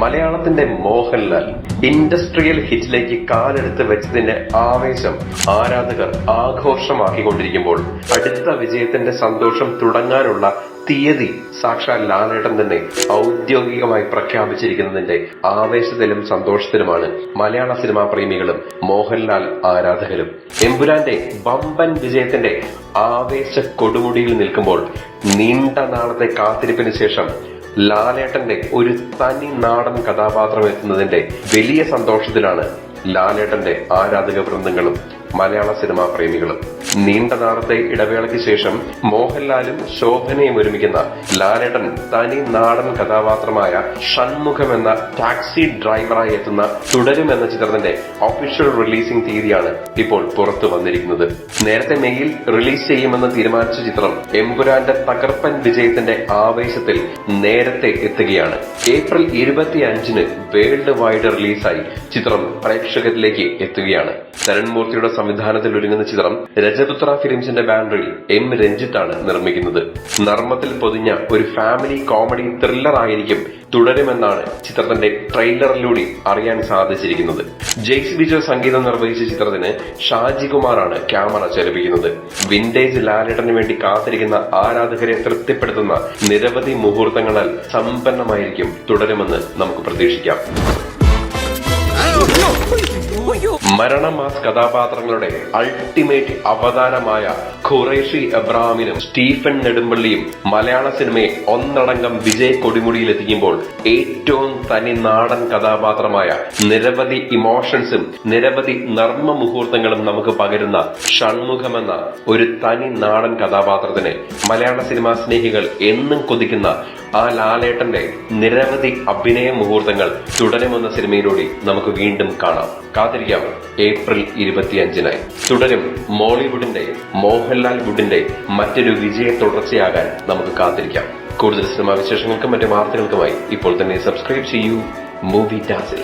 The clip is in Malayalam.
മലയാളത്തിന്റെ മോഹൻലാൽ ഇൻഡസ്ട്രിയൽ ഹിറ്റിലേക്ക് കാലെടുത്ത് വെച്ചതിന്റെ ആവേശം ആരാധകർ ആഘോഷമാക്കിക്കൊണ്ടിരിക്കുമ്പോൾ അടുത്ത വിജയത്തിന്റെ സന്തോഷം തുടങ്ങാനുള്ള തീയതി സാക്ഷാൽ ലാലേട്ടൻ തന്നെ ഔദ്യോഗികമായി പ്രഖ്യാപിച്ചിരിക്കുന്നതിന്റെ ആവേശത്തിലും സന്തോഷത്തിലുമാണ് മലയാള സിനിമാ പ്രേമികളും മോഹൻലാൽ ആരാധകരും. എമ്പുരാന്റെ വമ്പൻ വിജയത്തിന്റെ ആവേശ കൊടുമുടിയിൽ നിൽക്കുമ്പോൾ നീണ്ട നാളത്തെ കാത്തിരിപ്പിന് ശേഷം ലാലേട്ടന്റെ ഒരു തനി നാടൻ കഥാപാത്രം എത്തുന്നതിന്റെ വലിയ സന്തോഷത്തിലാണ് ലാലേട്ടന്റെ ആരാധക വൃന്ദങ്ങളും മലയാള സിനിമാ പ്രേമികളും. നീണ്ട നാളത്തെ ഇടവേളയ്ക്ക് ശേഷം മോഹൻലാലും ശോഭനയും ഒരുമിക്കുന്ന ലാലേട്ടൻ തനി നാടൻ കഥാപാത്രമായ ഷൺമുഖം എന്ന ടാക്സി ഡ്രൈവറായി എത്തുന്ന തുടരും എന്ന ചിത്രത്തിന്റെ ഒഫീഷ്യൽ റിലീസിംഗ് തീയതിയാണ് ഇപ്പോൾ പുറത്തു വന്നിരിക്കുന്നത്. നേരത്തെ മെയ്യിൽ റിലീസ് ചെയ്യുമെന്ന് തീരുമാനിച്ച ചിത്രം എമ്പുരാന്റെ തകർപ്പൻ വിജയത്തിന്റെ ആവേശത്തിൽ നേരത്തെ എത്തുകയാണ്. ഏപ്രിൽ 25-ന് വേൾഡ് വൈഡ് റിലീസായി ചിത്രം പ്രേക്ഷകരിലേക്ക് എത്തുകയാണ്. തരൺമൂർത്തിയുടെ സംവിധാനത്തിൽ ഒരുങ്ങുന്ന ചിത്രം രജപുത്ര ഫിലിംസിന്റെ ബാനറിൽ എം രഞ്ജിത്താണ് നിർമ്മിക്കുന്നത്. നർമ്മത്തിൽ പൊതിഞ്ഞ ഒരു ഫാമിലി കോമഡി ത്രില്ലർ ആയിരിക്കും തുടരുമെന്നാണ് ചിത്രത്തിന്റെ ട്രെയിലറിലൂടെ അറിയാൻ സാധിച്ചിരിക്കുന്നത്. ജെയ്സ് ബിജോ സംഗീതം നിർവഹിച്ച ചിത്രത്തിന് ഷാജികുമാറാണ് ക്യാമറ ചലിപ്പിക്കുന്നത്. വിന്റേജ് ലാലേട്ടന് വേണ്ടി കാത്തിരിക്കുന്ന ആരാധകരെ തൃപ്തിപ്പെടുത്തുന്ന നിരവധി മുഹൂർത്തങ്ങളാൽ സമ്പന്നമായിരിക്കും തുടരുമെന്ന് നമുക്ക് പ്രതീക്ഷിക്കാം. മരണമാസ് കഥാപാത്രങ്ങളുടെ അൾട്ടിമേറ്റ് അവതാരമായ ഖുറൈഷി എബ്രഹാമിനും സ്റ്റീഫൻ നെടുമ്പള്ളിയും മലയാള സിനിമയെ ഒന്നടങ്കം വിജയ കൊടിമുടിയിലെത്തിക്കുമ്പോൾ ഏറ്റവും തനി നാടൻ കഥാപാത്രമായ നിരവധി ഇമോഷൻസും നിരവധി നർമ്മ മുഹൂർത്തങ്ങളും നമുക്ക് പകരുന്ന ഷൺമുഖമെന്ന ഒരു തനി നാടൻ കഥാപാത്രത്തിന് മലയാള സിനിമാ സ്നേഹികൾ എന്നും കൊതിക്കുന്ന ആ ലാലേട്ടന്റെ നിരവധി അഭിനയ മുഹൂർത്തങ്ങൾ തുടരുമെന്ന സിനിമയിലൂടെ നമുക്ക് വീണ്ടും കാണാം. കാത്തിരിക്കാം ഏപ്രിൽ 25-നായി. തുടരും മോളിവുഡിന്റെ മോഹൻലാൽ വുഡിന്റെ മറ്റൊരു വിജയ തുടർച്ചയാകാൻ നമുക്ക് കാത്തിരിക്കാം. കൂടുതൽ സിനിമാ വിശേഷങ്ങൾക്കും മറ്റു വാർത്തകൾക്കുമായി ഇപ്പോൾ തന്നെ സബ്സ്ക്രൈബ് ചെയ്യൂ മൂവി ടാസിൽ.